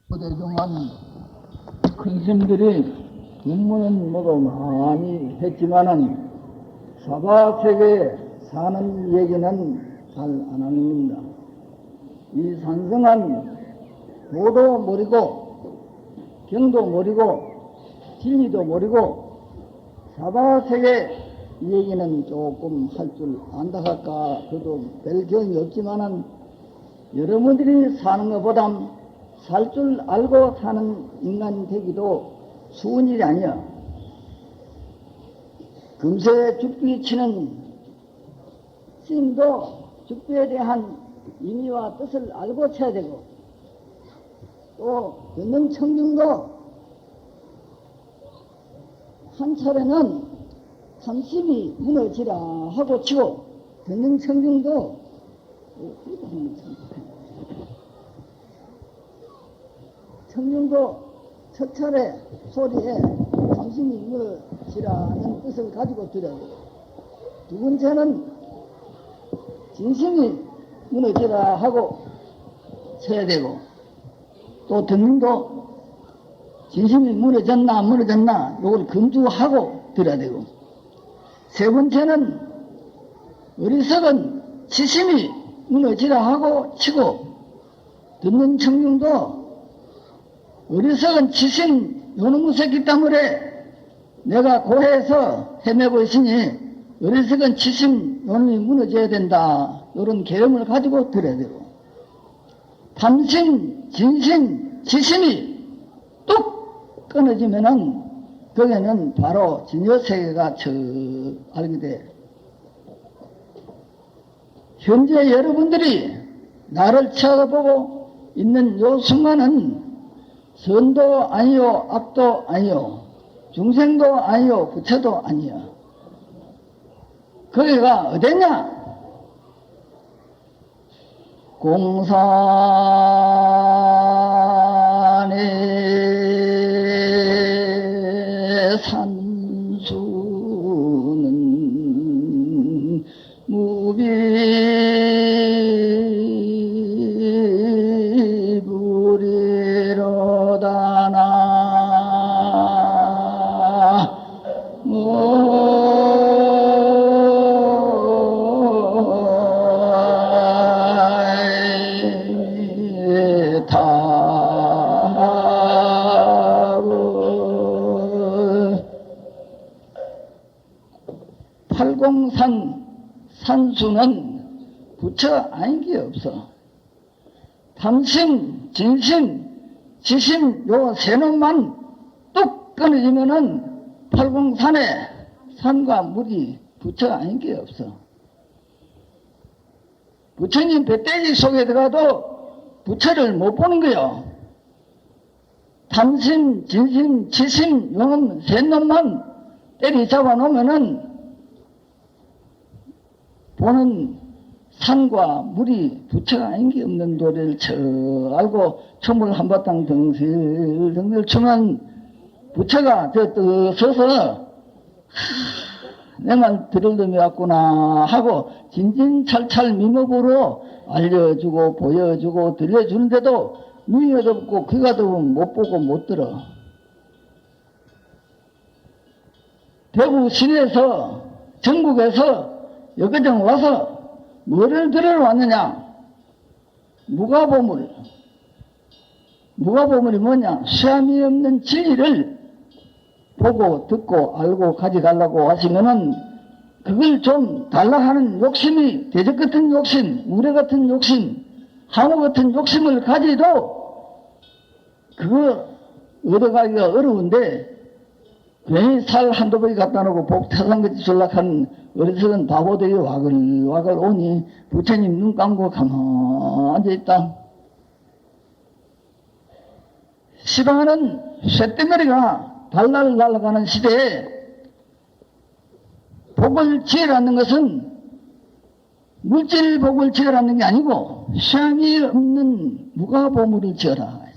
그동안 큰 스님들이 공부는 모두 많이 했지만은 사바세계에 사는 얘기는 잘 안 합니다. 이 산성한 도도 모르고 경도 모르고 진리도 모르고 사바세계 이 얘기는 조금 할 줄 안다 할까. 그래도 별 경이 없지만은 여러분들이 사는 것보다 살 줄 알고 사는 인간 되기도 쉬운 일이 아니야. 금세 죽기 치는 스님도 죽기에 대한 의미와 뜻을 알고 쳐야 되고, 또 변능청중도 한 차례는 삼심이 무너지라 하고 치고, 변능청중도 청중도 첫 차례 소리에 삼심이 무너지라는 뜻을 가지고 들어야 돼요. 두 번째는 진심이 무너지라 하고 쳐야 되고, 또 듣는도 진심이 무너졌나 안 무너졌나 이걸 검주하고 들어야 되고, 세 번째는 어리석은 지심이 무너지라 하고 치고, 듣는 청중도 어리석은 지심 요놈의 새끼 때문에 내가 고해에서 헤매고 있으니 어리석은 지심 요놈이 무너져야 된다, 이런 계획을 가지고 들어야 되고, 탐심, 진심, 지심이 뚝 끊어지면은 거기는 바로 진여세계가 저 알게 돼. 현재 여러분들이 나를 쳐다보고 있는 요 순간은 선도 아니요, 악도 아니요, 중생도 아니요, 부처도 아니요. 거기가 어디냐? 공산의 산수는 무비불이로다나 팔공산 산수는 부처 아닌 게 없어. 탐심, 진심, 지심 요 세 놈만 뚝 끊어지면은 팔공산에 산과 물이 부처 아닌 게 없어. 부처님 배때기 속에 들어가도 부처를 못 보는 거요. 탐심, 진심, 지심 요놈 세 놈만 때리 잡아 놓으면은 보는 산과 물이 부처가 아닌 게 없는 도리를 저 알고 춤을 한바탕 덩실덩실 추면 부처가 저 떠 서서 내 말 들을놈이 왔구나 하고 진진찰찰 미목으로 알려주고 보여주고 들려주는데도 눈이 어둡고 귀가 어두면 못 보고 못 들어. 대구 시내에서 전국에서 여기저기 와서 뭐를 들으러 왔느냐? 무가보물. 무가보물이 뭐냐? 쇠함이 없는 진리를 보고 듣고 알고 가져가려고 하시면은 그걸 좀 달라 하는 욕심이 대적 같은 욕심, 우레 같은 욕심, 항우 같은 욕심을 가지도 그거 얻어가기가 어려운데, 괜히 살 한두 번이 갖다 놓고 복 태산같이 전락한 어리석은 바보들이 와글와글 오니 부처님 눈 감고 가만히 앉아있다. 시방하는 쇳덩어리가 달달 날아가는 시대에 복을 지으라는 것은 물질 복을 지으라는 게 아니고 쇠함이 없는 무가보물을 지어라.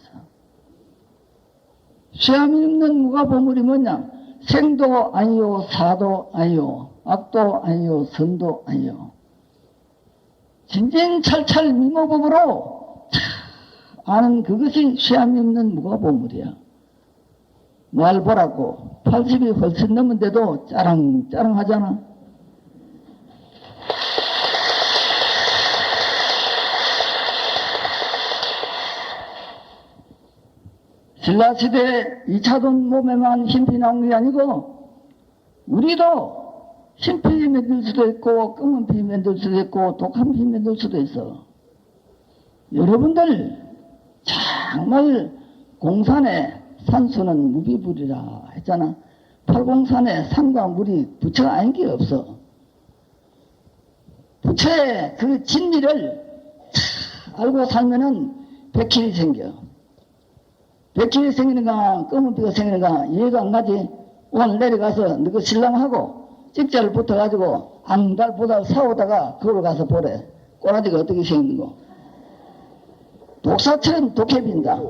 쇠함이 없는 무가보물이 뭐냐? 생도 아니요, 사도 아니요, 악도 아니요, 선도 아니요. 진진찰찰 미모법으로 아는 그것이 쇠함이 없는 무가보물이야. 날 보라고 80이 훨씬 넘은데도 짜랑짜랑 하잖아. 신라시대 2차돈 몸에만 힘이 나온 게 아니고 우리도 흰피 만들 수도 있고 검은 피 만들 수도 있고 독한 피 만들 수도 있어. 여러분들 정말 공산의 산수는 무비불이라 했잖아. 팔공산의 산과 물이 부처가 아닌 게 없어. 부처의 그 진리를 알고 살면은 백킬이 생겨. 백킬이 생기는가 검은 피가 생기는가 이해가 안 가지. 오늘 내려가서 너그 신랑하고 찍자를 붙어가지고 한 달보다 싸우다가 그걸 가서 보래. 꼬라지가 어떻게 생긴 거. 독사처럼 독해빈다.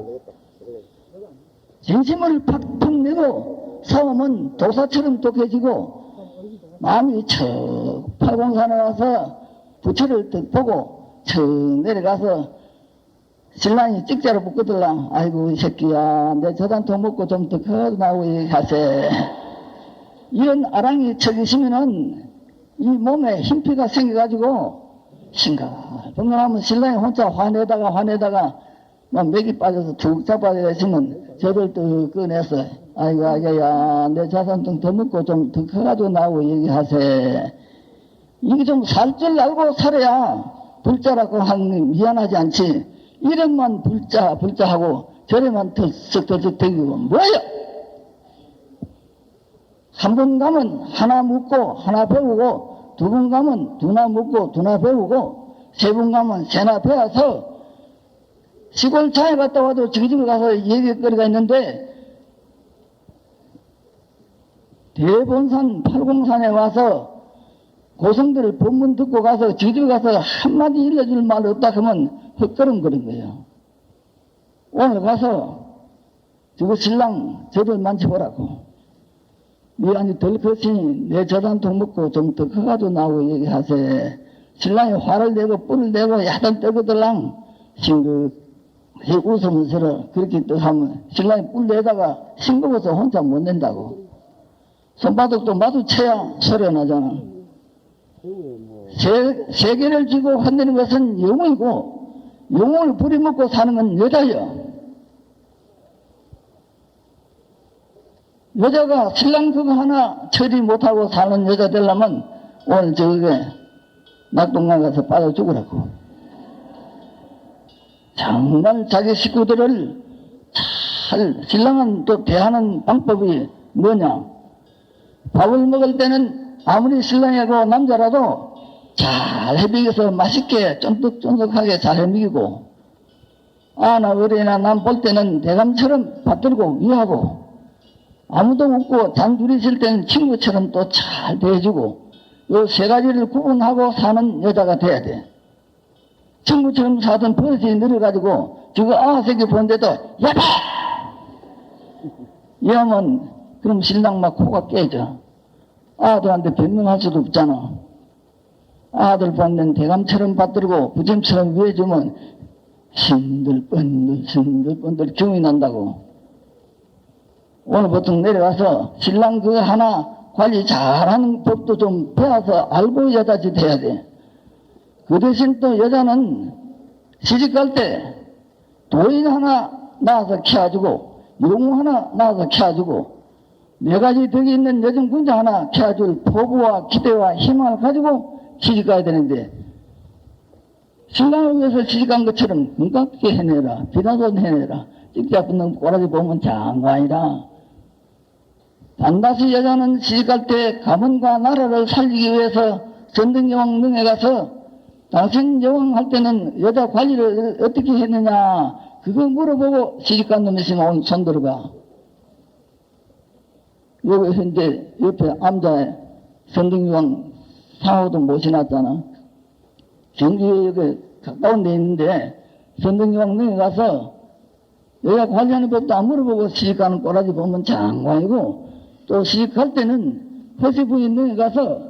진심을 팍팍 내고 싸우면 독사처럼 독해지고 마음이 척 팔공산에 와서 부처를 딱 보고 척 내려가서 신랑이 찍자로 붙거들라. 아이고 이 새끼야 내 저단통 먹고 좀 더 커 나오고 얘기하세. 이런 아랑이 척이시면은 이 몸에 흰피가 생겨가지고 싱글벙글하면 신랑이 혼자 화내다가 막 맥이 빠져서 툭 자빠져 있으면 저를 또 꺼내서 아이고 아야야 내 자산통 더 먹고 좀 더 커가지고 나오고 얘기하세. 이게 좀 살 줄 알고 살아야 불자라고 하는 미안하지 않지. 이름만 불자하고 저래만 덜썩덜썩 대기고 뭐야. 한 번 가면 하나 묻고 하나 배우고 두 번 가면 두나 묻고 두나 배우고 세 번 가면 세나 배워서 시골차에 갔다 와도 저기저기 가서 얘기거리가 있는데 대본산 팔공산에 와서 고성들 법문 듣고 가서 저기저기 가서 한마디 일러줄 말 없다 하면 헛걸음거린 거예요. 오늘 가서 저거 신랑 저들 만져보라고. 미안이 덜 컸으니 내 저단통 먹고 좀 더 커가지고 나오고 얘기하세. 신랑이 화를 내고 뿔을 내고 야단 떠거들랑 싱긋 웃으면서 그렇게 또 하면 신랑이 뿔 내다가 싱거워서 혼자 못 낸다고. 손바닥도 마주쳐야 소리가 나잖아. 세계를 쥐고 혼내는 것은 영웅이고 영웅을 부리먹고 사는 건 여자요. 여자가 신랑 그거 하나 처리 못하고 사는 여자 되려면 오늘 저게 낙동강 가서 빠져 죽으라고. 정말 자기 식구들을 잘 신랑은 또 대하는 방법이 뭐냐. 밥을 먹을 때는 아무리 신랑이고 남자라도 잘 해먹여서 맛있게 쫀득쫀득하게 잘 해먹이고 아나 어린이나 남 볼 때는 대감처럼 받들고 위하고 아무도 없고 단둘이 있을 때는 친구처럼 또 잘 대해주고 요 세 가지를 구분하고 사는 여자가 돼야 돼. 친구처럼 사던 버릇이 늘어가지고 저거 새끼 보는데도 야봐! 이러면 그럼 신랑 막 코가 깨져. 아들한테 변명할 수도 없잖아. 아들 보는 대감처럼 받들고 부짐처럼 위해주면 신들번들 경이 난다고. 오늘 보통 내려가서 신랑 그거 하나 관리 잘하는 법도 좀 배워서 알고 여자짓 해야 돼. 그 대신 또 여자는 시집갈 때 도인 하나 낳아서 키워주고 용 하나 낳아서 키워주고 네 가지 덕이 있는 여정 군자 하나 키워줄 포부와 기대와 희망을 가지고 시집가야 되는데 신랑을 위해서 시집간 것처럼 눈감게 해내라 비나손 해내라 찍자 붙는 꼬라지 보면 장관이라. 반드시 여자는 시집갈 때 가문과 나라를 살리기 위해서 전등여왕 능에 가서 당신 여왕 할 때는 여자 관리를 어떻게 했느냐 그거 물어보고 시집간 놈이 있으면 오늘 손 들어가. 여기 현재 옆에 암자에 전등여왕 상호도 모셔놨잖아. 경주에 여기 가까운 데 있는데 전등여왕 능에 가서 여자 관리하는 법도 안 물어보고 시집가는 꼬라지 보면 장관이고 또 시집갈 때는 허시 부인 능에 가서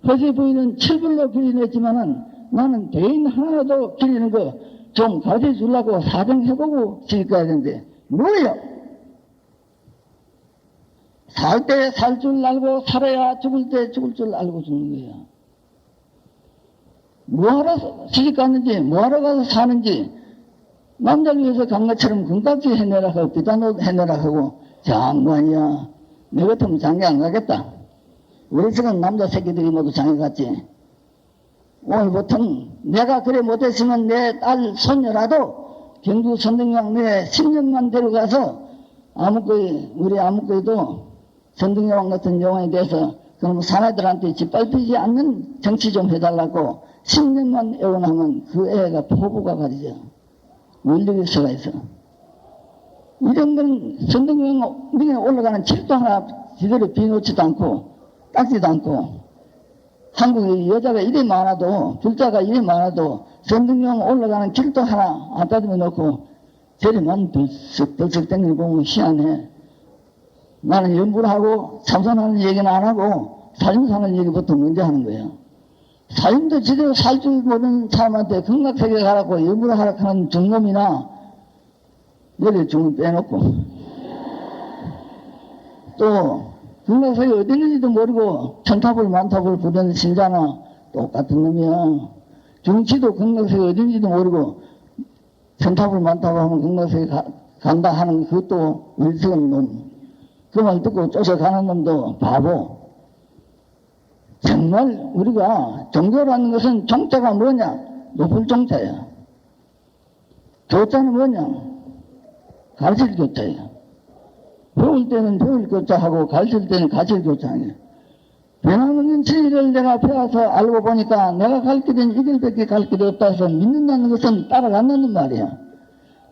허시 부인은 7불로 기린했지만은 나는 대인 하나도 기리는 거 좀 가르쳐 주려고 사정해보고 시집가야 되는데 뭐예요? 살 때 살 줄 알고 살아야 죽을 때 죽을 줄 알고 죽는 거예요. 뭐하러 시집갔는지 뭐하러 가서 사는지 남자를 위해서 간 것처럼 금값지 해내라 하고 비싼 옷 해내라 하고 장관이야. 내 같으면 장기 안 가겠다. 우리 집은 남자 새끼들이 모두 장기 갔지. 오늘 보통 내가 그래 못했으면 내 딸 손녀라도 경주 선등령 내 10년만 데려가서 우리 아무거이도 선등령 같은 영화에 대해서 그럼 사내들한테 짓밟히지 않는 정치 좀 해달라고 10년만 애원하면 그 애가 포부가 가리죠. 원력에서가 있어. 이런 건 선등령에 올라가는 칠도 하나 제대로 비놓지도 않고 닦지도 않고 한국에 여자가 이래 많아도 불자가 이래 많아도 선등령 올라가는 길도 하나 안 따지며 놓고 저리만 벌썩벌썩 땡기는 보면 희한해. 나는 연구를 하고 참선하는 얘기는 안 하고 사림사는 얘기부터 먼저 하는 거예요. 사림도 제대로 살 줄 모르는 사람한테 극락세계 가라고 연구를 하라고 하는 중놈이나 여기 중을 빼놓고 또 극락세계 어디 있는지도 모르고 천탑을 만탑을 부르는 신자나 똑같은 놈이야. 중치도 극락세계 어디 있는지도 모르고 천탑을 만탑을 하면 극락세계 간다 하는 그것도 어리석은 놈. 그 말 듣고 쫓아가는 놈도 바보. 정말 우리가 종교라는 것은 종자가 뭐냐? 높을 종자야. 교자는 뭐냐? 가르칠 교자야. 배울 때는 배울 교자하고 가르칠 때는 가르칠 교자야. 변함없는 진리를 내가 배워서 알고 보니까 내가 가르치던 이들밖에 가르칠 게 없다 해서 믿는다는 것은 따라간다는 말이야.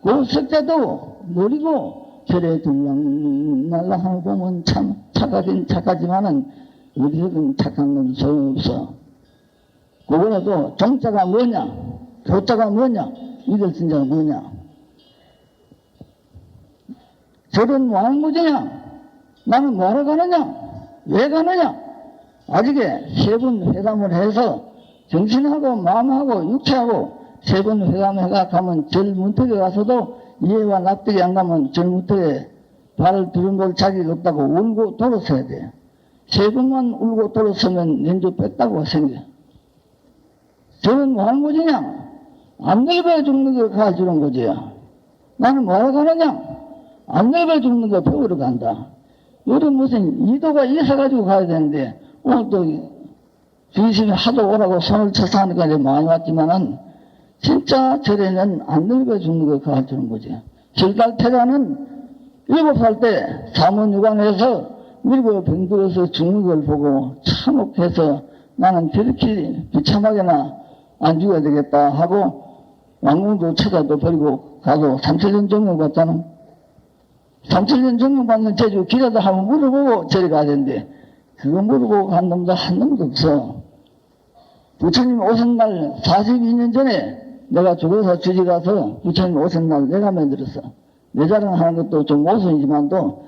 그 석자도 노리고 절에 들락날락 하는 거 보면 참 착하긴 착하지만은 우리들은 착한 건 소용없어. 그거라도 종자가 뭐냐? 교자가 뭐냐? 이들 진짜가 뭐냐? 절은 왕무지냐? 나는 뭐하러 가느냐? 왜 가느냐? 아직에 세 번 회담을 해서 정신하고 마음하고 육체하고 세 번 회담해가 가면 절 문턱에 가서도 이해와 납득이 안 가면 절 문턱에 발을 들여놓을 자격이 없다고 울고 돌아서야 돼. 세 번만 울고 돌아서면 렌즈 뺐다고 생겨. 저는 왕무지냐? 안 늙어 죽는 걸 가주는 거지. 나는 뭐하러 가느냐? 안 늙어 죽는 거 배우러 간다. 우리 무슨 이도가 있어가지고 가야 되는데 오늘 또 주의심이 하도 오라고 손을 쳐서 하니까 많이 왔지만은 진짜 절에는 안 늙어 죽는 걸 가르치는 거지. 절달태자는 7살 때 사문유관에서 늙어 병들어서 죽는 걸 보고 참혹해서 나는 저렇게 비참하게나 안 죽어야 되겠다 하고 왕궁도 처자도 버리고 가서 3,000년 정령 받잖아. 3,000년 정령 받는 제주 기라도 한번 물어보고 저리 가야 되는데 그거 물어보고 간 놈도 한 놈도 없어. 부처님 오신 날 42년 전에 내가 죽어서 주지 가서 부처님 오신 날 내가 만들었어. 내 자랑하는 것도 좀 모순이지만도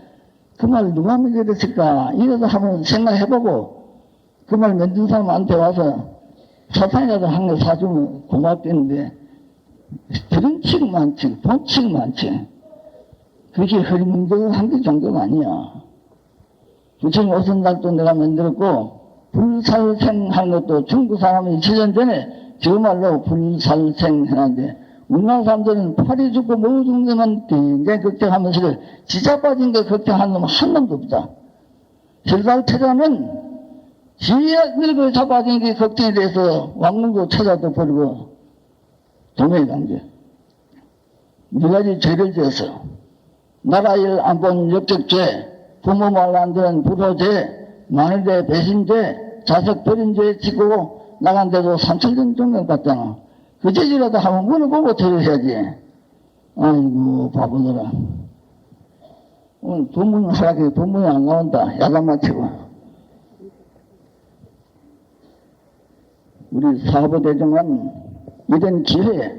그 말 누가 만들었을까 이래서 한번 생각해보고 그 말 만든 사람한테 와서 사탕이라도 한 거 사주면 고맙겠는데 그런 칙 많지 본칙 많지. 그게 흐리멍텅한 게 정도가 아니야. 부처님 오신 날도 내가 만들었고 불살생하는 것도 중국 사람이 7년 전에 저 말로 불살생 해놨는데 우리나라 사람들은 팔이 죽고 뭐 죽는 데만 굉장히 걱정하면서 지자 빠진 거 걱정하는 놈 한 놈도 없다. 절달태자는 지야 늙어 자빠진 게 걱정이 돼서 왕궁도 처자도 버리고 도매에 간 게. 네 가지 죄를 지어서 나라 일 안 본 역적죄, 부모 말 안 듣는 불호죄, 마늘죄, 배신죄, 자석 버린 죄 지고 나간데도 3,000년 정도 받잖아. 그 죄지라도 한번 물어보고 들으셔야지. 아이고 바보들아. 오늘 본문 하라게 본문이 안 나온다. 야단 맞추고. 우리 사부대중은 이런 기회에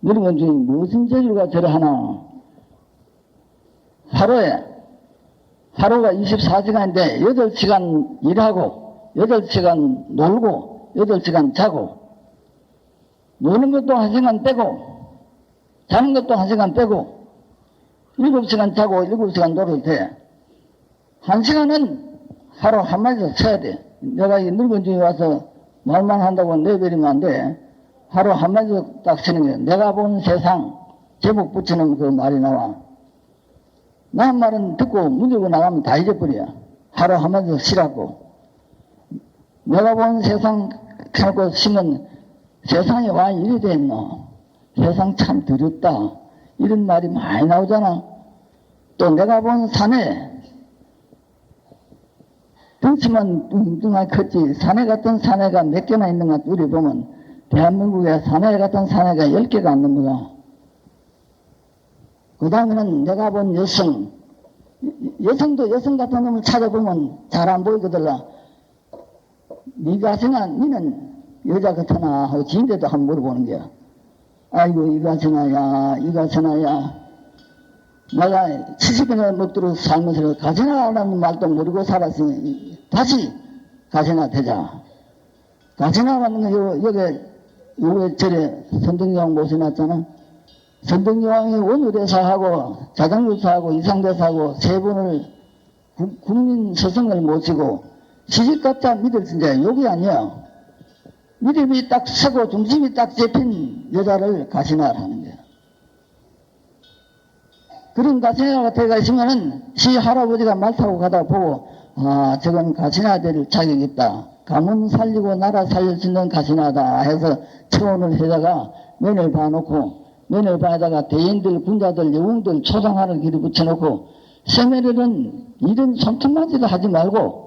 너희는 중에 무슨 재주가 저러하나. 하루가 24시간인데 8시간 일하고 8시간 놀고 8시간 자고 노는 것도 1시간 빼고 자는 것도 1시간 빼고 7시간 자고 7시간 놀을 때 1시간은 하루 한마디도 쳐야 돼. 내가 이 늙은 중에 와서 말만 한다고 내버리면 안 돼. 하루 한마디도 딱 치는 거야. 내가 본 세상 제목 붙이는 그 말이 나와. 나 말은 듣고 문지고 나가면 다 잊어버려. 하루 한마디도 쉬라고. 내가 본 세상 하고 쉬면 세상에 와 이리 됐노. 세상 참 더럽다. 이런 말이 많이 나오잖아. 또 내가 본 사내 덩치만 뚱뚱하게 컸지 사내 같은 사내가 몇 개나 있는가 우리 보면 대한민국에 사내 같은 사내가 10개가 안 됩니다. 그 다음에는 내가 본 여성도 여성 같은 놈을 찾아보면 잘 안 보이거들라. 네가 생각 니는 여자 같으나 하고 지인데도 한번 물어보는 거야. 아이고 이가 생아야 이가 생아야 내가 70년을 먹도록 살면서 가세나라는 말도 모르고 살았으니 다시 가세나 되자. 가세나라는 거 여기 요게 절에 선덕여왕 모셔놨잖아. 선덕여왕이 원효대사하고 자장유사하고 이상대사하고 세 분을 국민 서성을 모시고 시집갔다 믿을 진짜 욕이 아니야. 믿음이 딱 서고 중심이 딱 잡힌 여자를 가시나라는 거야. 그런 가시나가 되가 있으면은 시 할아버지가 말 타고 가다 보고 아 저건 가시나 될 자격이 있다. 가문 살리고 나라 살릴 수 있는 가시나다 해서 처원을 해다가 면을 봐놓고 면을 봐다가 대인들 군자들 영웅들 초상화를 길이 붙여놓고 세면에는 이런 손톱맞이도 하지 말고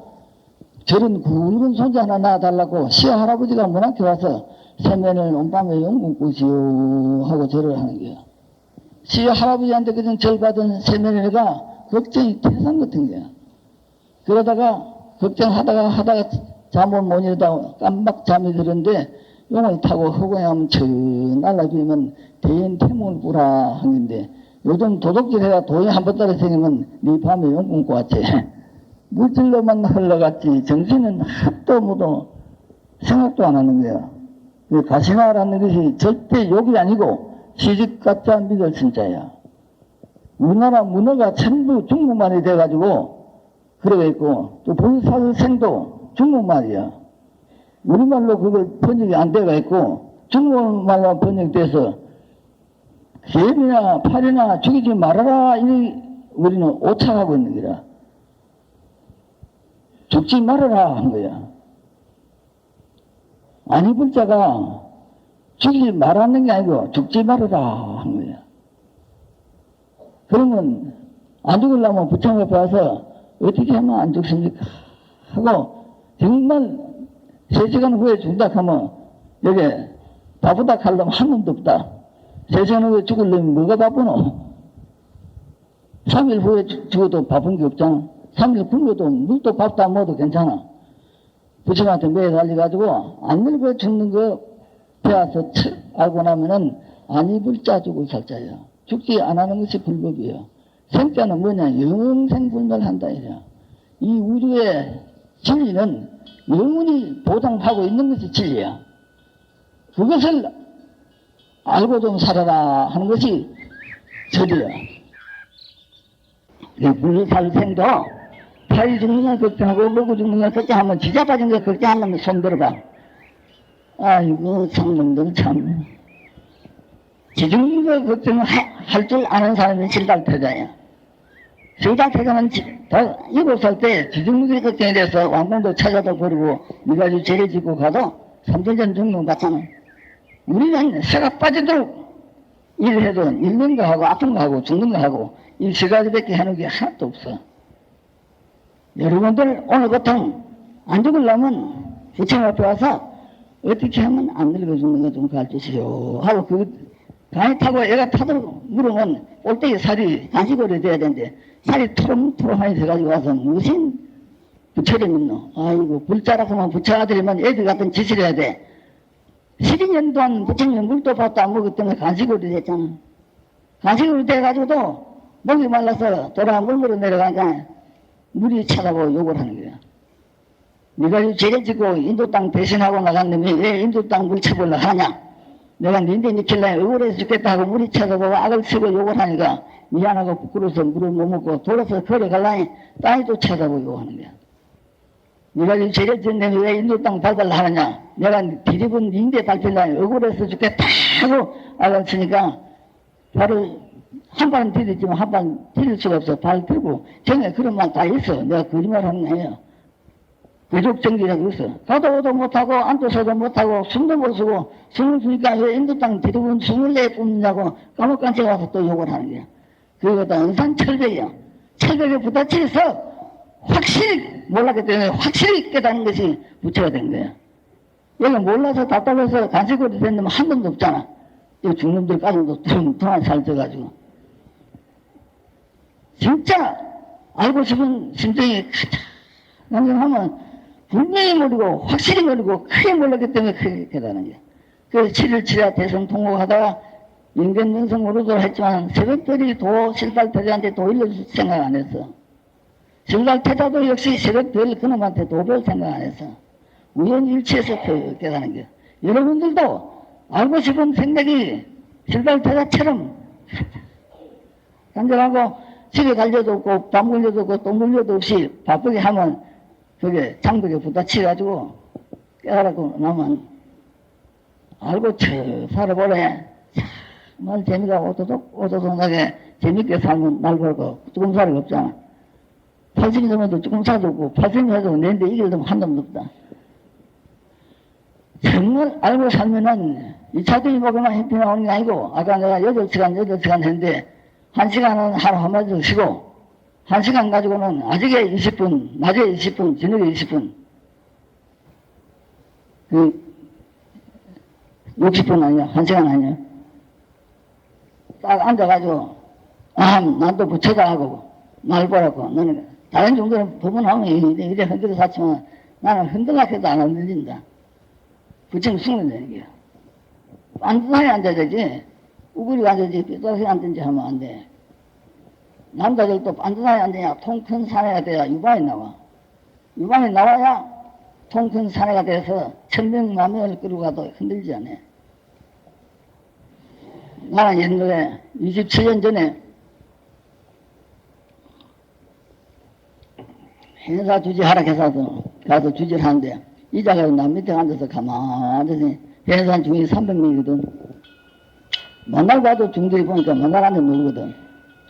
저런 굵은 손자 하나 낳아달라고 시어 할아버지가 문 앞에 와서 세면을 온밤에 영궁꾸시오 하고 절을 하는 거야. 시어 할아버지한테 그전 절 받은 세면이가 걱정이 태산 같은 거야. 그러다가 걱정하다가 잠을 못 이루다 깜박 잠이 들었는데 용을 타고 허공에 하면 저 날라주면 대인 태몽을 꾸라 하는데 요즘 도둑질 해가 돈이 한 번 따라 생기면 네 밤에 영궁 꾸 왔지. 물질로만 흘러갔지 정신은 하도 뭐도 생각도 안 하는 거야. 가시나라는 것이 절대 욕이 아니고 시집가짜 믿을 진짜야. 우리나라 문어가 전부 중국말이 돼가지고 그러고 있고 또 불살생도 중국말이야. 우리말로 그걸 번역이 안 돼가 있고 중국말로 번역돼서 개미나 파리나 죽이지 말아라 이 우리는 오차하고 있는 거라. 죽지 말아라 한 거야. 아니 불자가 죽지 말라는 게 아니고 죽지 말아라 한 거야. 그러면 안 죽으려면 부처님 앞에 와서 어떻게 하면 안 죽습니까? 하고 정말 3시간 후에 죽다 하면 여기 바쁘다 할 놈 한 놈도 없다. 3시간 후에 죽으려면 뭐가 바쁘노? 3일 후에 죽어도 바쁜 게 없잖아. 3일 굶어도 물도 밥도 안 먹어도 괜찮아. 부처님한테 매일 달려가지고 안 늙어 죽는 거 배워서 알고 나면은 아니 불자 죽을 살자야. 죽지 안 하는 것이 불법이에요. 생자는 뭐냐? 영생불멸한다 이래요. 이 우주의 진리는 영원히 보장하고 있는 것이 진리야. 그것을 알고 좀 살아라 하는 것이 절이야. 불살생도 파리 죽는 걸 걱정하고 먹고 죽는 걸 걱정하면 지자 빠진 걸 걱정하려면 손 들어봐. 아이고 참놈들 참. 지 죽는 걸 걱정할 줄 아는 사람이 실달태자야. 실달태자는 7살 때 지 죽는 걸 걱정에 대해서 왕궁도 찾아다 버리고 네가 죄를 짓고 가도 3년 전 죽는 거 같잖아. 우리는 새가 빠지도록 일을 해도 읽는 거 하고 아픈 거 하고 죽는 거 하고 이 세 가지밖에 하는 게 하나도 없어. 여러분들 오늘부터 안 죽으려면 부처님 앞에 와서 어떻게 하면 안 늙어 죽는 거 좀 가르치시오 하고 그 간이 타고 애가 타도록 물으면 꼴대기 살이 간식으로 돼야 되는데 살이 토롱토롱하게 돼가지고 와서 무슨 부처를 믿노. 아이고 불자라고 하면 부처 아들이면 애들 같은 짓을 해야 돼. 12년 동안 부처님 물도 밥도 안 먹었기 때문에 간식으로 됐잖아. 간식으로 돼가지고도 목이 말라서 돌아 물으로 내려가니까 물이 찾아보고 욕을 하는 거야. 네가 죄를 짓고 인도 땅 대신하고 나간 놈이 왜 인도 땅 물 쳐보려고 하냐? 내가 니네 니킬라에 억울해서 죽겠다 하고 우리 쳐다보고 악을 쓰고 욕을 하니까 미안하고 부끄러워서 물을 못 먹고 돌아서 걸어가려니 딸도 쳐다보고 욕하는 거야. 네가 이 죄를 짓는데 왜 인도 땅 밟으려 하느냐. 내가 뒤집은 인대 밟히려니 억울해서 죽겠다 하고 악을 쓰니까 발을 한 발은 디뎠지만 한 발은 디딜 수가 없어. 발 들고 정에 그런 말 다 있어. 내가 거짓말 하는 거예요. 괴족정기라고 있어. 가도 오도 못하고 앉도 서도 못하고 숨도 못 쉬고 숨을 쉬니까 왜 인도 땅 뒤집은 숨을 내 뿜냐고 감옥간ছে 와서 또 욕을 하는 거야. 그리고 또 은산철벽이야. 철벽에 부딪혀서 확실히 몰랐기 때문에 확실히 깨닫는 것이 부처가 된 거야. 얘가 몰라서 답답해서 간식거리 된 놈은 한 놈도 없잖아. 이 중놈들까지도 동안 살쪄가지고. 진짜 알고 싶은 심정이 가장 하면 분명히 모르고 확실히 모르고 크게 몰랐기 때문에 크게 깨닫는 거야. 그래서 7일 7야 대성통곡하다가 인간명성으로도 했지만 새벽별이 도 실달태자한테 도 일러줄 생각 안 했어. 실달태자도 역시 새벽별 그놈한테 도별 생각 안 했어. 우연일치해서 깨닫는 거야. 여러분들도 알고 싶은 생각이 실달태자처럼 간절하고 집에 갈려도 없고 밥 물려도 없고 똥 물려도 없이 바쁘게 하면 그게 장벽에 부딪혀가지고 깨달고 나면 알고 쳐 살아보래. 정말 재미가 오도독하게 재밌게 살면 날 걸고 조금 살이 없잖아. 80이 넘어도 조금 살도 없고 80이 해도 내인데 이길 놈 한 놈도 없다. 정말 알고 살면은 이 차등이 먹으면 힘이 나오는 게 아니고 아까 내가 8시간 했는데 1시간은 하루 한마디 쉬고 1시간 가지고는 아직에 20분, 낮에 20분, 저녁에 20분 60분 아니야. 1시간 아니야. 딱 앉아가지고 난또 부처다 하고 날 보라고. 너는 다른 정도는 법문하면 이래 흔들어 샀지만 나는 흔들락해도 안 흔들린다. 부처는 숙련되는 거야. 안전하게 앉아야지. 우그리고 앉아야지. 삐뚤하게 앉든지 하면 안 돼. 남자들도 안전하게 앉으냐. 통 큰 사내가 돼야 유방이 나와. 유방이 나와야 통 큰 사내가 돼서 천명만명을 끌고 가도 흔들지 않아. 나는 옛날에 27년 전에 행사 주지하라 해서 가서 주지를 하는데 이자가 남 밑에 앉아서 가만히 행사 중에 300명이거든. 맨날 가도 중들이 보니까 맨날 앉아 놀거든.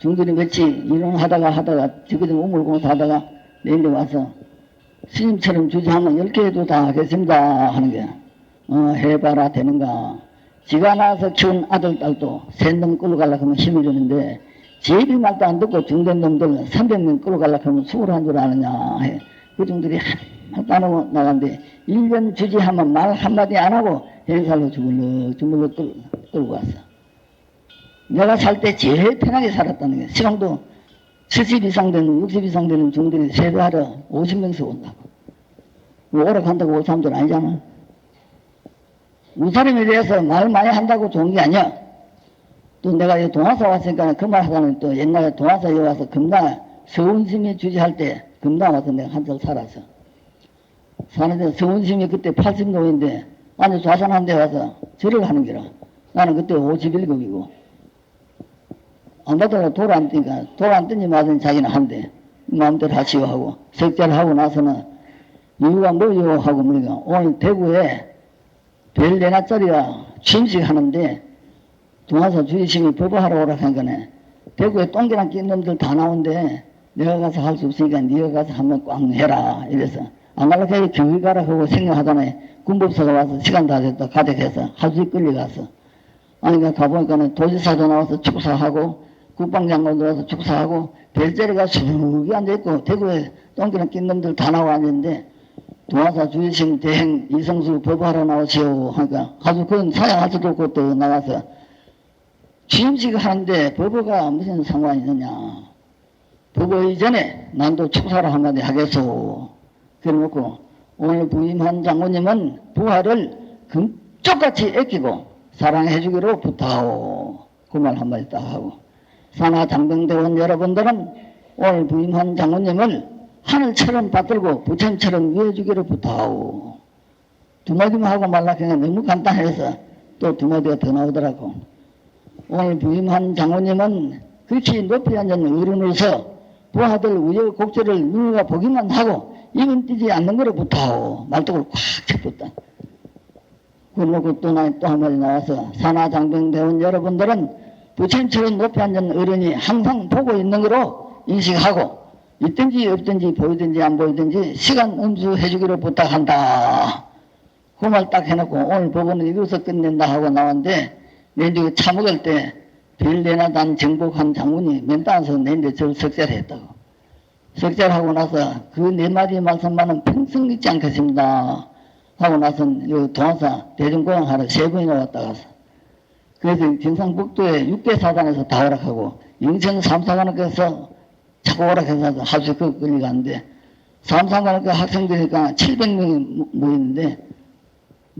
중들이 같이 일원하다가 저기서 우물공사 하다가 내일에 와서 스님처럼 주지하면 10개 해도 다 하겠습니다 하는 거야. 해봐라 되는가. 지가 낳아서 키운 아들, 딸도 셋놈 끌고 가려고 하면 힘이 드는데 제비 말도 안 듣고 중된 놈들 300명 끌고 가려고 하면 수고를 한 줄 아느냐 해. 그 종들이 한마디 안 하고 나간데 1년 주지하면 말 한마디 안 하고 행사로 주물러 끌고 갔어. 내가 살 때 제일 편하게 살았다는 거야. 시간도 70 이상 되는 60 이상 되는 종들이 세배하러 50명씩 온다고. 오래 간다고 올 사람들 아니잖아. 우리 사람에 대해서 말 많이 한다고 좋은 게 아니야. 또 내가 여기 동화사 왔으니까 그 말 하자면 또 옛날에 동화사 여기 와서 금방 서운심이 주지할 때 금방 와서 내가 한달 살았어. 사는데 서운심이 그때 80노인데 아니 좌산한 데 와서 절을 하는 게라. 나는 그때 51급이고 안 받아가 돌 안 뜨니까 돌 안 뜬지 맞으니 자기는 한대. 마음대로 하시오 하고 석자를 하고 나서는 이유가 뭐요 하고 그러니까 오늘 대구에 별 4나짜리가 취임식 하는데 동화사 주의심이 법화하러 오라 한 거네. 대구에 똥개랑 낀 놈들 다 나온대. 내가 가서 할 수 없으니까 네가 가서 한번 꽉 해라. 이래서 안 가려고 해 교회 가라 하고 생각하다네. 군법사가 와서 시간 다 됐다 가득해서 하수에 끌려갔어. 아니 가보니까는 도지사도 나와서 축사하고 국방장관도 와서 축사하고 별자리가 수룩이 앉아있고 대구에 똥개랑 낀 놈들 다 나와 앉았는데 동화사 주의심 대행 이성수 법화하러 나오시오 하니까 아주 그건 사양할 수도 없고 또 나와서 취임식 하는데 법화가 무슨 상관이 있느냐. 법화 이전에 난도 축사를 한마디 하겠소. 그래놓고 오늘 부임한 장모님은 부하를 금쪽같이 아끼고 사랑해주기로 부탁하오. 그 말 한마디 딱 하고 산하 장병대원 여러분들은 오늘 부임한 장모님을 하늘처럼 받들고 부처님처럼 위해주기를 부탁하오. 두 마디만 하고 말라 그냥 너무 간단해서 또 두 마디가 더 나오더라고. 오늘 부임한 장모님은 그렇게 높이 앉은 어른으로서 부하들 우여곡절을 누가 보기만 하고 입은 띄지 않는 거를 부탁하고 말뚝을 꽉 채웠다. 그러고 또 한 마디 나와서 산하장병대원 여러분들은 부처님처럼 높이 앉은 어른이 항상 보고 있는 거로 인식하고 있든지 없든지 보이든지 안 보이든지 시간 음수해 주기로 부탁한다. 그 말 딱 해놓고 오늘 보고는 이것을 끝낸다 하고 나왔는데 내일 차 먹을 때 별내나단 정복한 장군이 맨땅에서 내인데 저를 석절했다고. 석절하고 나서 그 네 마디 말씀만은 평생 잊지 않겠습니다 하고 나서 요 동화사 대중공양 하러 3번이나 왔다 가서 그래서 경상북도에 6대 사단에서 다 허락하고 영천 3사관학교에서 자꾸 허락해서 하수에 끌려가는데 3사관학교 학생들이니까 700명이 모이는데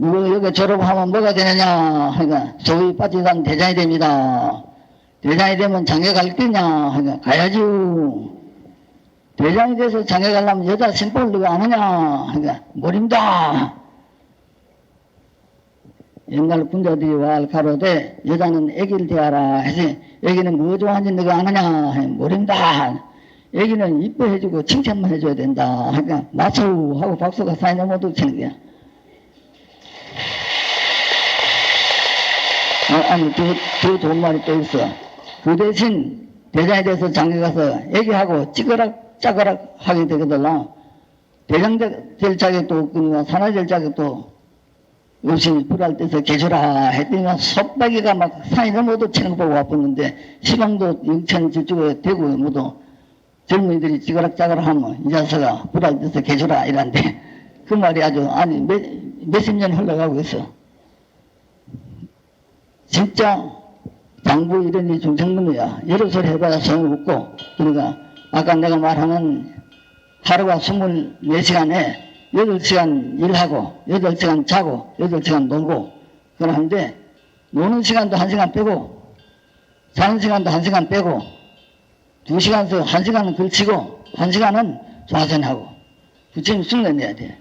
누구 여기 졸업하면 뭐가 되느냐 하니까 소위 빠지단 대장이 됩니다. 대장이 되면 장애 갈 거냐 하니까 가야지요. 대장이 돼서 장애 가려면 여자 신복을 누가 안 하냐 하니까 모릅니다. 옛날 군자들이 와 가로되 여자는 애기를 대하라 해서 애기는 뭐 좋아하는지 너가 안 하냐 하니까 모릅니다. 애기는 이뻐해주고 칭찬만 해줘야 된다. 하니까 맞춰 하고 박수가 사인을 모두 치는 거야. 아니 더 좋은 말이 또 있어. 그 대신 대장에 대해서 장에 가서 얘기하고 찌그락 하게 되거든. 대장 될 자격도 없거니와 산하 될 자격도 없이 불할 때서 계주라 했더니 속박이가 막 사인을 모두 치는 거 보고 와봤는데 시방도 영천 저쪽에 대구 모두 젊은이들이 찌그락짜그락 하면 이 자식아 불할 때서 계주라 이란데 그 말이 아주 아니 몇십 년 흘러가고 있어. 진짜 장부 이런 일 중생놈이야. 여러 소리 해봐야 소용없고 그러니까 아까 내가 말하는 하루가 24시간에 8시간 일하고 8시간 자고 8시간 놀고 그러는데 노는 시간도 1시간 빼고 자는 시간도 1시간 빼고 2시간에서 1시간은 걸치고 1시간은 좌선하고 부처님 쑥내 내야 돼.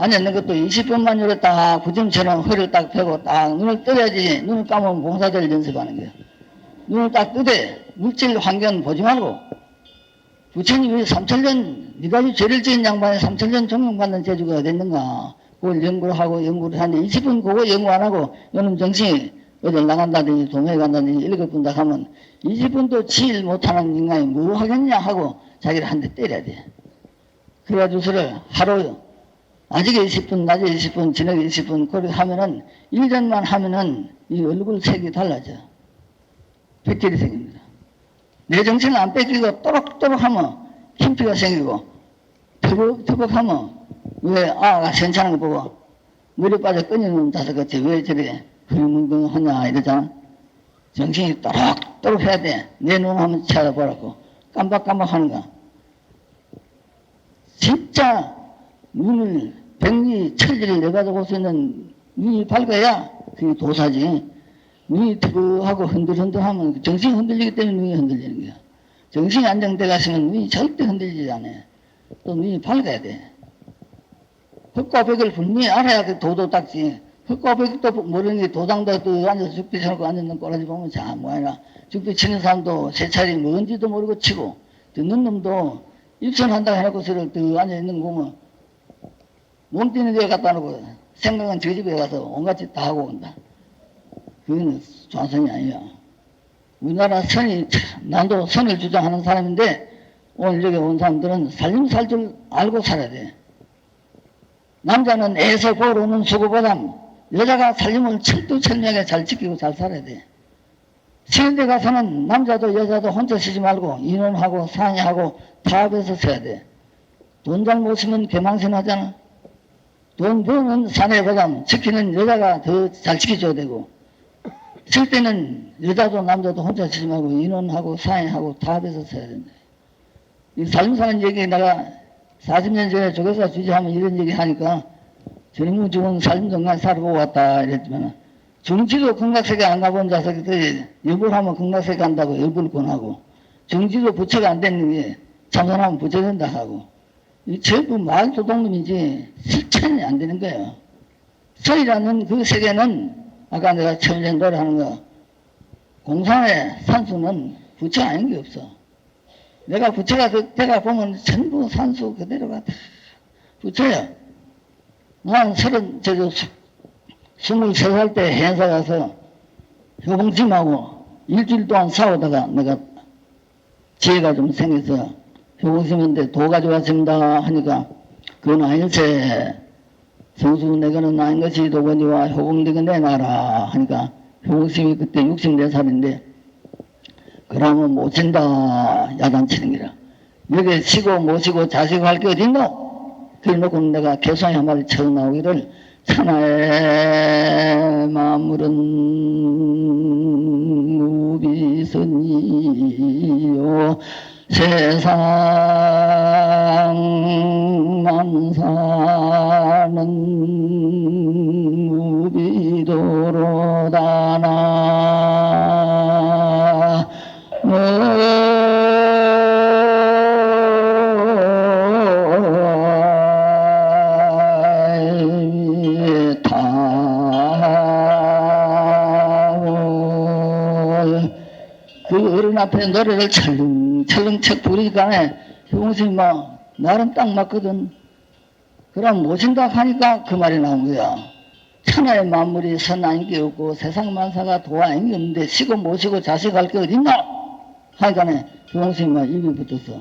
앉아있는 것도 20분만 이렇게 딱 부처님처럼 허리를 딱 펴고 딱 눈을 떠야지. 눈을 감으면 봉사자를 연습하는 거야. 눈을 딱 뜨되 물질 환경 보지 말고 부처님이 3000년 네가 죄를 지은 양반이 3000년 존경받는 재주가 어딨는가 그걸 연구를 하는데 20분 그거 연구 안 하고 너는 정신이 어딜 나간다든지 도매에 간다든지 읽어본다 하면 20분도 치일 못하는 인간이 뭐 하겠냐 하고 자기를 한 대 때려야 돼. 그래가지고서를 하루 아직에 20분, 낮에 20분, 저녁에 20분, 그렇게 하면은, 1년만 하면은, 이 얼굴 색이 달라져. 백혈이 생깁니다. 내 정신을 안 뺏기고, 또록또록 하면, 힘피가 생기고, 터벅터벅 하면, 왜, 아가 괜찮은 거 보고, 물에 빠져 끊이는 자석같이 왜 저래, 흐리뭉둥하냐, 이러잖아. 정신이 또록또록 해야 돼. 내 눈 한번 찾아보라고. 깜박깜박 하는 거. 진짜, 눈을 백리 천리를 내가지고 있는 눈이 밝아야 그게 도사지. 눈이 트고하고 흔들흔들하면 정신이 흔들리기 때문에 눈이 흔들리는 거야. 정신이 안정돼 가시면 눈이 절대 흔들리지 않아요. 또 눈이 밝아야 돼. 흙과 벽을 분명히 알아야 그 도도 닦지. 흙과 벽도 모르는 게 도당도 또 앉아서 죽비 쳐놓고 앉아있는 꼬라지 보면 자 뭐하나. 죽비 치는 사람도 세 차례 뭔지도 모르고 치고 듣는 놈도 입선한다고 해놓고서를 또 앉아있는 거 보면 몸 뛰는 데 갖다 놓고 생각은 저 집에 가서 온갖 짓 다 하고 온다. 그건 좌선이 아니야. 우리나라 난도 선을 주장하는 사람인데 오늘 여기 온 사람들은 살림 살 줄 알고 살아야 돼. 남자는 애서 보러 오는 수고보담 여자가 살림을 철두철미하게 잘 지키고 잘 살아야 돼. 쉬는 데 가서는 남자도 여자도 혼자 쉬지 말고 인원하고 상의하고 타협해서 써야 돼. 돈 잘 못 쓰면 개망신하잖아. 돈 버는 사내보다 지키는 여자가 더 잘 지켜줘야 되고 쓸 때는 여자도 남자도 혼자 쓰지 말고 인원하고 사회하고 타협해서 써야 된다. 이 살림 사는 얘기 내가 40년 전에 조교사 주재하면 이런 얘기 하니까 젊은 죽은 살림 건강 살아보고 왔다 이랬지만 정지도 건강세계 안 가본 자석이 여부를 하면 건강세계 간다고 여부를 권하고 정지도 부처가 안 되는 게 참선하면 부처 된다 하고 이 전부 말도동놈이지 실천이 안 되는 거예요. 선이라는 그 세계는 아까 내가 처음 노래하는 거, 공산의 산수는 부처 아닌 게 없어. 내가 부처가 내가 보면 전부 산수 그대로가 다 부처야. 난 23살 때 행사 가서 효봉심하고 일주일 동안 싸우다가 내가 지혜가 좀 생겨서 효봉심인데 도 가져왔습니다 하니까 그건 아닐세. 성수 내가는 아닌 것이 도건이와 효봉대가 내놔라 하니까 효봉심이 그때 64살인데 그러면 못 친다 야단치는 기라. 여기 쉬고 못 쉬고 자식 할 게 어딨노? 그래 놓고 내가 개성이 한 마디 쳐 나오기를 천하의 만물은 무비선이요 세상 만사는 무비도로다나 그 어른 앞에 노래를 철렁철렁 척 부르니까 효공심이 막 나름 딱 맞거든. 그럼 모신다 하니까 그 말이 나온 거야. 천하의 만물이 선 아닌 게 없고 세상 만사가 도 아닌 게 없는데 쉬고 못 쉬고 자식 할 게 어딨나? 하니까 효공심이 막 입이 붙었어.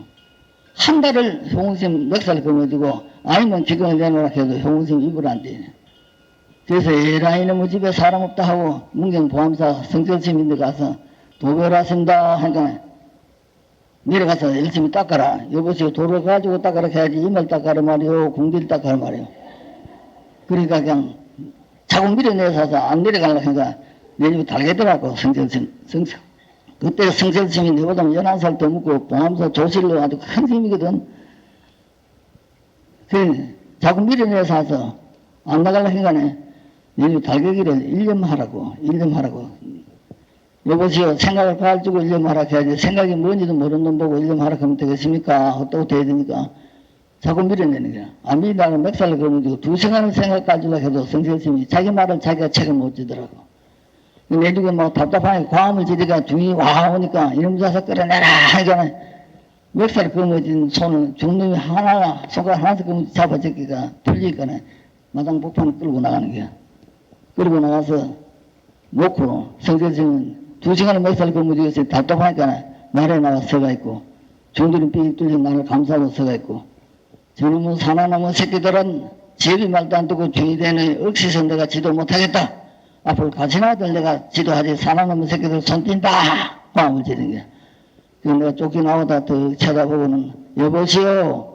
한 달을 효공심 멱살 거머쥐고 아니면 지금 내놓으라 해도 효공심 입을 안 대. 그래서 에라이 놈의 집에 사람 없다 하고 문경보암사 성철스님인데 가서 도별하신다 하니까 내려가서 열심히 닦아라. 여보시오 도를 가지고 닦아라 해야지 이말 닦아라 말이오 궁딜 닦아라 말이오. 그러니까 그냥 자꾸 밀어내서 안 내려가려고 하니까 내 집에 달겠더라고 성철스님. 그때 성철스님이 내보다 11살 더 묵고 봉암사 조실로 아주 큰 스님이거든. 그 자꾸 밀어내서 안 나가려고 하니까 내 집에 달개기를 1년 하라고. 여보시오 생각을 가지고 일념하라 해야지 생각이 뭔지도 모르는 놈 보고 일념하라 하면 되겠습니까? 또 돼야 되니까 자꾸 밀어내는 거야. 안 밀다가 멱살을 걸어가지고 2시간을 생각 가지고 해도 성철스님이 자기 말을 자기가 책을 못 지더라고. 내주고 막 답답하게 과음을 지르니까 중이 와 오니까 이놈 자석 끌어내라 하니까 멱살 거머쥔 손을 중놈이 하나가 손가락 하나씩 거머쥐 잡아잡기가 풀리니까 마당 복판을 끌고 나가는 거야. 끌고 나가서 놓고 성철스님은 2시간을 멱살 거머쥐어서 답답하니까 날에 나와 서가 있고 종들이 삐 뚫린 나를 감싸고 서가 있고 저놈은 사나나무 새끼들은 제비 말도 안 듣고 중이 되는 억시서 내가 지도 못하겠다. 앞으로 가시나들 내가 지도하지 사나나무 새끼들 손 띈다. 마음을 지는 거야. 그래서 내가 쫓겨나오다 더 쳐다보고는 여보시오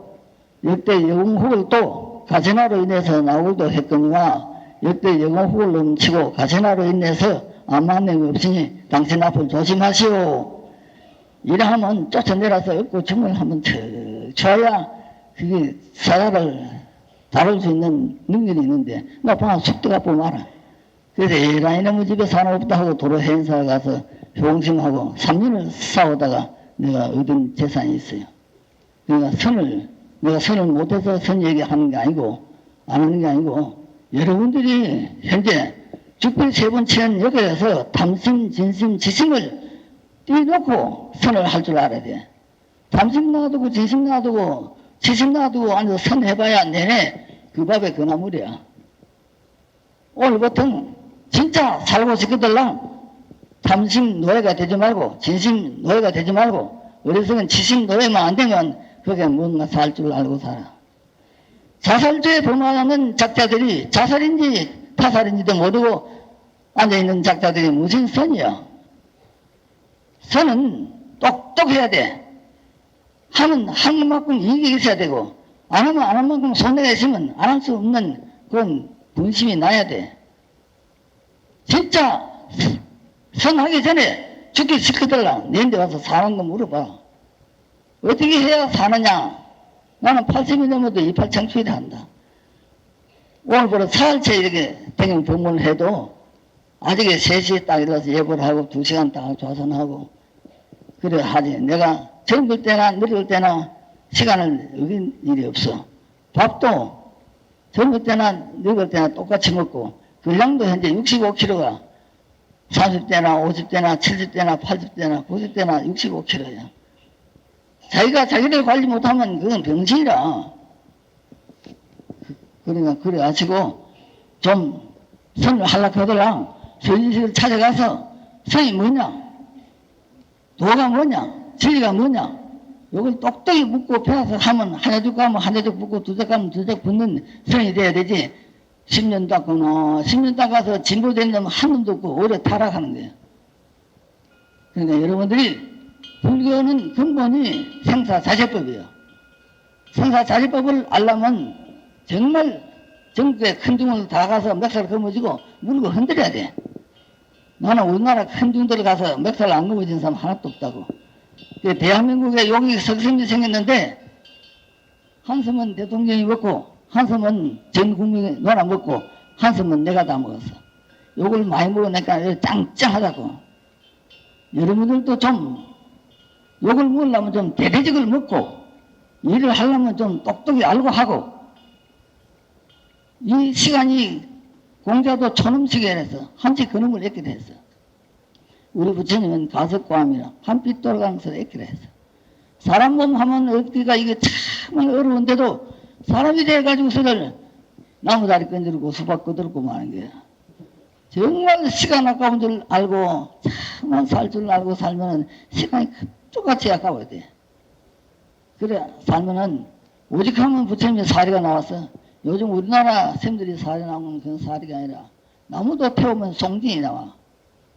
역대 영웅훅을 또 가시나로 인해서 나오기도 했거니와 역대 영웅훅을 넘치고 가시나로 인해서 아무한nem이 없으니 당신 앞을 조심하시오. 이러하면 쫓아내려서 얻고 정을 한번 쳐야 그게 사자를 다룰 수 있는 능력이 있는데 나 방금 속도가 보마라. 그래서 에라이 놈의 집에 사람 없다 하고 도로 행사 가서 효공심하고 3년을 싸우다가 내가 얻은 재산이 있어요. 그러니까 내가 선을 못해서 선 얘기하는 게 아니고 안 하는 게 아니고 여러분들이 현재 죽별 3번째는 여기에서 탐심, 진심, 지심을 띄워놓고 선을 할 줄 알아야 돼. 탐심 놔두고 진심 놔두고 지심 놔두고 앉아서 선 해봐야 내내 그 밥에 그 나물이야. 오늘부터 진짜 살고 싶거들랑 탐심 노예가 되지 말고 진심 노예가 되지 말고 어리석은 지심 노예만 안 되면 그게 뭔가 살 줄 알고 살아. 자살죄에 범하는 작자들이 자살인지 타살인지도 모르고 앉아있는 작자들이 무슨 선이야. 선은 똑똑해야 돼. 하는 만큼 이익이 있어야 되고 안 하면 안 한 만큼 손해가 있으면 안 할 수 없는 그런 분심이 나야 돼. 진짜 선하기 전에 죽기 싫거들라 내한테 와서 사는 거 물어봐. 어떻게 해야 사느냐. 나는 80이 넘어도 이팔 창출이라 한다. 오늘부터 사흘째 이렇게 대경 법문을 해도 아직 3시에 딱 일어나서 예보를 하고 2시간 딱 좌선하고 그래 하지. 내가 젊을 때나 늙을 때나 시간을 어긴 일이 없어. 밥도 젊을 때나 늙을 때나 똑같이 먹고 근량도 현재 65kg가 40대나 50대나 70대나 80대나 90대나 65kg야. 자기가 자기를 관리 못하면 그건 병신이라. 그러니까 그래 가지고 좀 선을 하려하더라. 선인식을 찾아가서 선이 뭐냐? 도가 뭐냐? 진리가 뭐냐? 이걸 똑똑히 묻고 배워서 하면 하나씩 가면 하나씩 묻고 두적 가면 두적 붙는 선이 돼야 되지. 10년 닦거나 10년 닦아서 진보된 놈 한 놈도 없고 오래 타락하는 거예요. 그러니까 여러분들이 불교는 근본이 생사자제법이에요. 생사자제법을 알려면 정말 전국에 큰 중을 다 가서 멱살 거머쥐고 물고 흔들어야 돼. 나는 우리나라 큰 중들 가서 멱살 안 거머쥔 사람 하나도 없다고. 대한민국에 여기 석심이 생겼는데 한숨은 대통령이 먹고 한숨은 전 국민이 놀아 먹고 한숨은 내가 다 먹었어. 요걸 많이 먹으니까 짱짱하다고. 여러분들도 좀 요걸 먹으려면 좀 대대적을 먹고 일을 하려면 좀 똑똑히 알고 하고 이 시간이 공자도 촌음식에서 한치 그놈을 액기도 했어. 우리 부처님은 가석과함이라 한빛 돌아가는 소리 액기도 했어. 사람 몸 하면 얻기가 이게 참 어려운데도 사람이 돼가지고서를 나무다리 건드리고 수박 거들고 마는 거야. 정말 시간 아까운 줄 알고 참만 살 줄 알고 살면은 시간이 똑같이 아까워야 돼. 그래 살면은 오직하면 부처님의 사리가 나왔어. 요즘 우리나라 쌤들이 사리 나오면 그건 사리가 아니라 나무도 태우면 송진이 나와.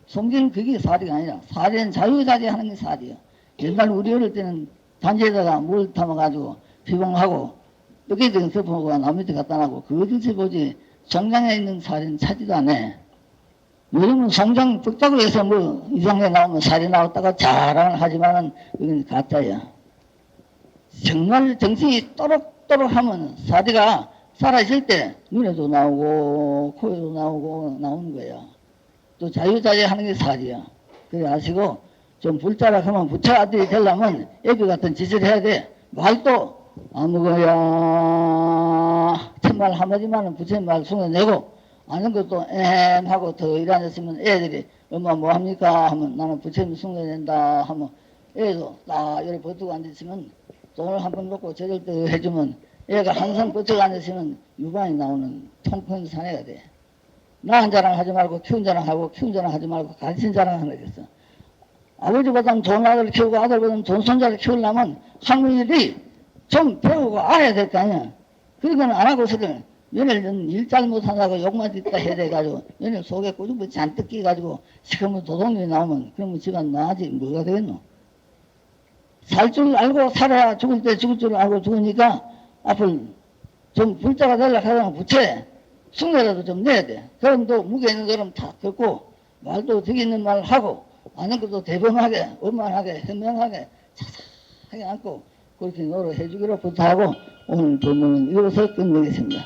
송진은 그게 사리가 아니라 사리는 자유자재 하는 게 사리야. 옛날 우리 어릴 때는 단지에다가 물 담아가지고 비봉하고 뜨개등 덮어보고 나무 밑에 갖다 놔고 그것을 보지 송장에 있는 사리는 찾지도 않아. 요즘은 송장 뻑다고 해서 뭐 이상하게 나오면 사리 나왔다가 자랑을 하지만은 그건 가짜야. 정말 정신이 또록또록 하면 사리가 살아있을 때 눈에도 나오고 코에도 나오고 나오는 거야. 또 자유자재 하는 게 사리야. 그래 아시고 좀 불자락하면 부처 아들이 되려면 애기 같은 짓을 해야 돼. 말도 아무거야 참말 한마디만은 부처님 말 숭어내고 아는 것도 하고 더 일하셨으면 애들이 엄마 뭐합니까 하면 나는 부처님 숭어낸다 하면 애도 딱 이렇게 버티고 앉아있으면 돈을 한 번 놓고 저절 때 해주면 애가 항상 버티고 앉아있으면 유관이 나오는 통큰 사내가 돼. 나한 자랑 하지 말고 키운 자랑하고 키운 자랑 하지 말고 가르친 자랑 하는 게 있어. 아버지보다는 좋은 아들을 키우고 아들보다는 좋은 손자를 키우려면 할머니들이 좀 배우고 알아야 될 거 아니야. 그러고는 안 하고서는 얘네는 일 잘못한다고 욕만 듣다 해야 돼가지고 얘네 속에 꼬집어 잔뜩 끼가지고 시커먼 도둑놈이 나오면 그러면 집안 나아지 뭐가 되겠노. 살 줄 알고 살아야 죽을 때 죽을 줄 알고 죽으니까 앞을 좀 불자가 되려고 하면 부채 숭례라도 좀 내야 돼. 그럼 또 무게 있는 거는 다 걷고 말도 득 있는 말 하고 아는 것도 대범하게 원만하게 현명하게 차사하게 안고 그렇게 노력해 주기로 부탁하고 오늘 본문은 이것을 끝내겠습니다.